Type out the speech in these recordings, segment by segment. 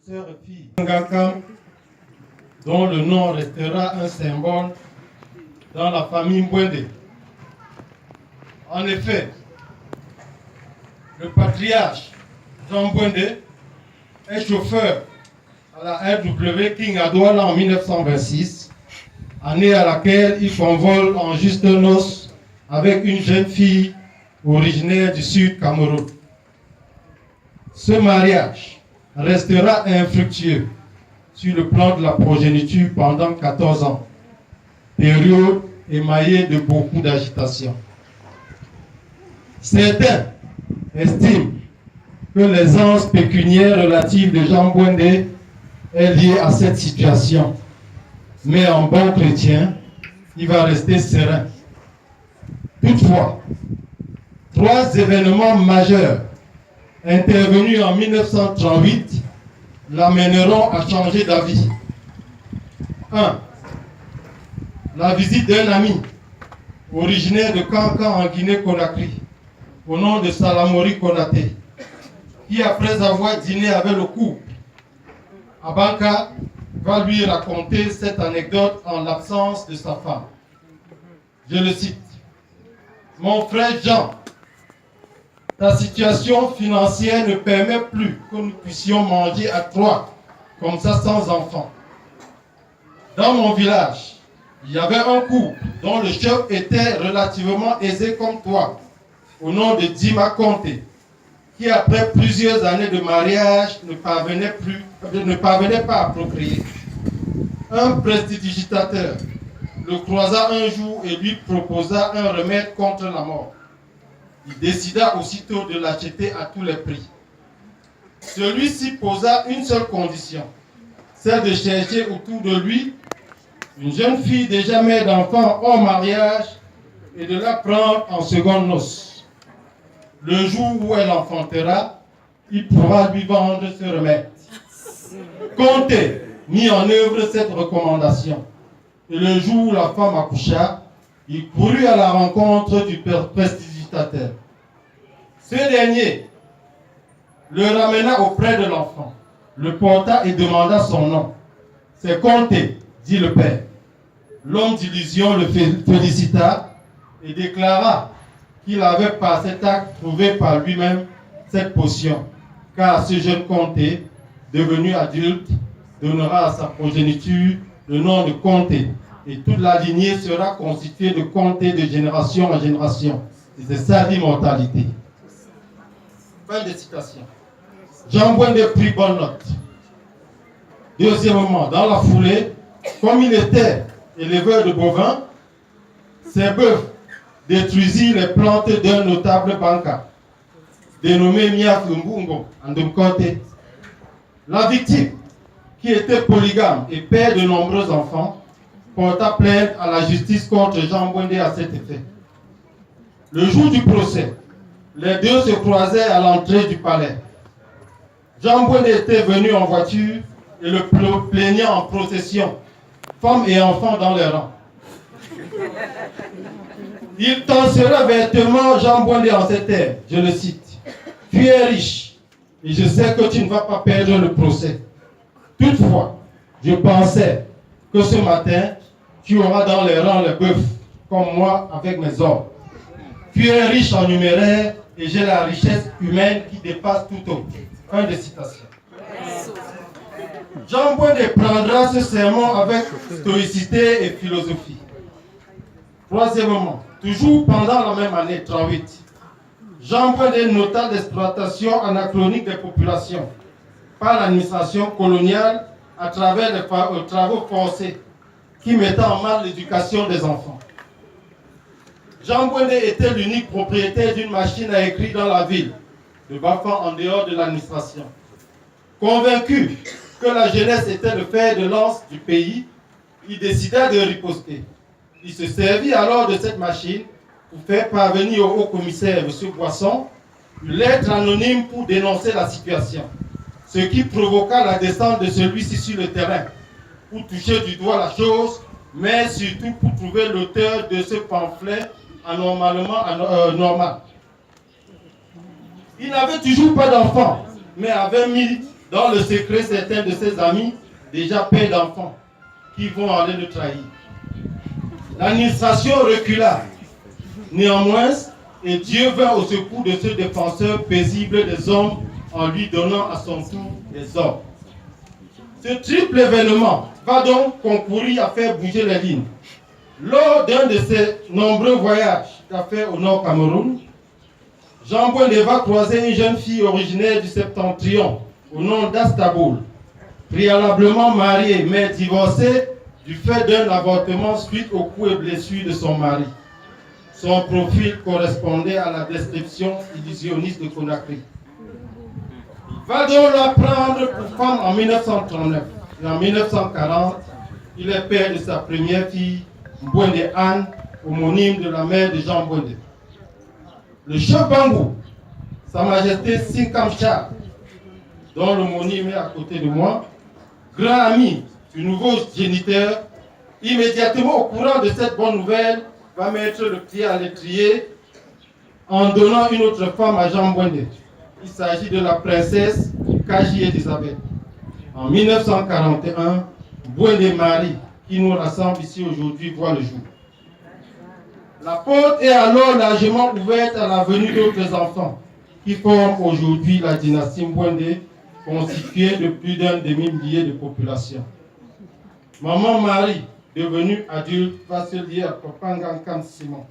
sœur et fille Ngakam, dont le nom restera un symbole dans la famille Mbwende. En effet, le patriarche Jean Mbwende est chauffeur à la RW King à Douala en 1926, année à laquelle il s'envole en juste noces avec une jeune fille originaire du Sud Cameroun. Ce mariage restera infructueux sur le plan de la progéniture pendant 14 ans, période émaillée de beaucoup d'agitation. Certains estiment que l'aisance pécuniaire relative de Jean Mbwende est liée à cette situation, mais en bon chrétien, il va rester serein. Toutefois, 3 événements majeurs intervenus en 1938 l'amèneront à changer d'avis. 1. La visite d'un ami originaire de Kankan en Guinée-Conakry, au nom de Salamori Konaté, qui après avoir dîné avec le couple à Banka, va lui raconter cette anecdote en l'absence de sa femme. Je le cite. Mon frère Jean, ta situation financière ne permet plus que nous puissions manger à 3, comme ça sans enfants. Dans mon village, il y avait un couple dont le chef était relativement aisé comme toi, au nom de Dima Conté, qui après plusieurs années de mariage ne parvenait pas à procréer. Un prestidigitateur le croisa un jour et lui proposa un remède contre la mort. Il décida aussitôt de l'acheter à tous les prix. Celui-ci posa une seule condition, celle de chercher autour de lui une jeune fille déjà mère d'enfants hors mariage et de la prendre en seconde noces. Le jour où elle enfantera, il pourra lui vendre ce remède. Comté mit en œuvre cette recommandation. Et le jour où la femme accoucha, il courut à la rencontre du prestidigitateur. Ce dernier le ramena auprès de l'enfant, le porta et demanda son nom. C'est Comté, dit le père. L'homme d'illusion le félicita et déclara qu'il avait par cet acte trouvé par lui-même cette potion, car ce jeune Comté, devenu adulte, donnera à sa progéniture le nom de Comté, et toute la lignée sera constituée de Comté de génération en génération. Et c'est ça l'immortalité. Fin de citation. Jean Mbwende prit bonne note. Deuxièmement, dans la foulée, comme il était éleveur de bovins, ses bœufs détruisirent les plantes d'un notable banca, dénommé Miaf Mbungo, Andumkote. La victime, qui était polygame et père de nombreux enfants, porta plainte à la justice contre Jean Mbwende à cet effet. Le jour du procès, les deux se croisaient à l'entrée du palais. Jean Mbwende était venu en voiture et le plaignant en procession, femmes et enfants dans les rangs. Il tensera vertement Jean Mbwende en ces termes, je le cite. Tu es riche et je sais que tu ne vas pas perdre le procès. Toutefois, je pensais que ce matin, tu auras dans les rangs les bœufs, comme moi avec mes hommes. Tu es riche en numéraire et j'ai la richesse humaine qui dépasse tout autre. Fin de citation. Jean Mbwende prendra ce sermon avec stoïcité et philosophie. Troisièmement, toujours pendant la même année 38, Jean Mbwende nota l'exploitation anachronique des populations par l'administration coloniale à travers les travaux forcés qui mettaient en mal l'éducation des enfants. Jean Mbwende était l'unique propriétaire d'une machine à écrire dans la ville, de Bafang en dehors de l'administration. Convaincu que la jeunesse était le fer de lance du pays, il décida de riposter. Il se servit alors de cette machine pour faire parvenir au haut-commissaire, M. Boisson, une lettre anonyme pour dénoncer la situation, ce qui provoqua la descente de celui-ci sur le terrain pour toucher du doigt la chose, mais surtout pour trouver l'auteur de ce pamphlet anormalement normal. Il n'avait toujours pas d'enfant, mais avait mis dans le secret certains de ses amis, déjà pères d'enfants, qui vont aller le trahir. L'administration recula. Néanmoins, et Dieu vint au secours de ce défenseur paisible des hommes en lui donnant à son tour des ordres. Ce triple événement va donc concourir à faire bouger les lignes. Lors d'un de ses nombreux voyages d'affaires au Nord Cameroun, Jean Bouindé va croiser une jeune fille originaire du Septentrion, au nom d'Astaboul, préalablement mariée mais divorcée du fait d'un avortement suite aux coups et blessures de son mari. Son profil correspondait à la description illusionniste de Conakry. Il va donc la prendre pour femme en 1939. Et en 1940, il est père de sa première fille, Bouindé Anne, homonyme de la mère de Jean Bouindé. Le chef Bangou, Sa Majesté Sinkam Char, dont l'homonyme est à côté de moi, grand ami du nouveau géniteur, immédiatement au courant de cette bonne nouvelle, va mettre le pied à l'étrier en donnant une autre femme à Jean Bouindé. Il s'agit de la princesse Kaji Elisabeth. En 1941, Bouindé Marie, qui nous rassemble ici aujourd'hui, voit le jour. La porte est alors largement ouverte à la venue d'autres enfants qui forment aujourd'hui la dynastie Bouindé, constituée de plus d'un demi-millier de population. Maman Marie, devenue adulte, va se lier à Papa Ngankan Simon.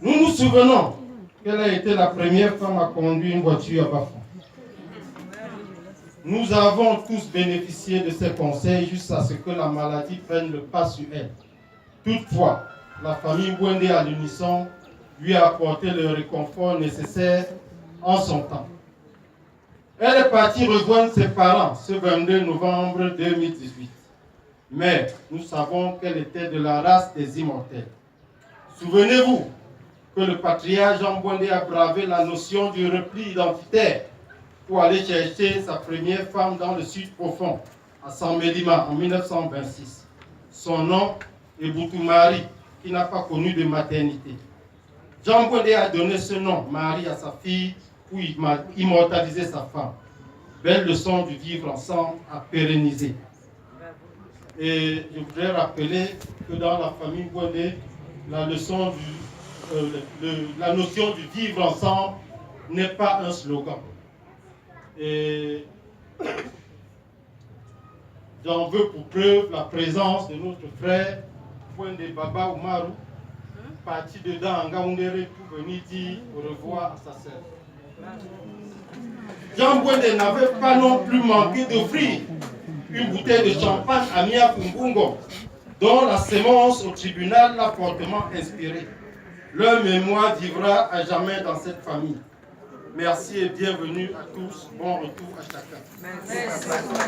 Nous nous souvenons qu'elle a été la première femme à conduire une voiture à bas-fond. Nous avons tous bénéficié de ses conseils jusqu'à ce que la maladie prenne le pas sur elle. Toutefois, la famille Bouindé à l'unisson lui a apporté le réconfort nécessaire en son temps. Elle est partie rejoindre ses parents ce 22 novembre 2018. Mais nous savons qu'elle était de la race des immortels. Souvenez-vous que le patriarche Jean Bouindé a bravé la notion du repli identitaire pour aller chercher sa première femme dans le sud profond, à San Mélima, en 1926. Son nom est Boutou-Marie, qui n'a pas connu de maternité. Jean Bouindé a donné ce nom, Marie, à sa fille, pour immortaliser sa femme. Belle leçon du vivre ensemble à pérenniser. Et je voudrais rappeler que dans la famille Bouindé, la notion du vivre ensemble n'est pas un slogan. Et j'en veux pour preuve la présence de notre frère Bouindé Baba Oumarou, parti de Ngaoundéré pour venir dire au revoir à sa sœur. Jean Bouindé n'avait pas non plus manqué d'offrir une bouteille de champagne à Mia Kumbungo, dont la sémence au tribunal l'a fortement inspiré. Leur mémoire vivra à jamais dans cette famille. Merci et bienvenue à tous. Bon retour à chacun. Merci.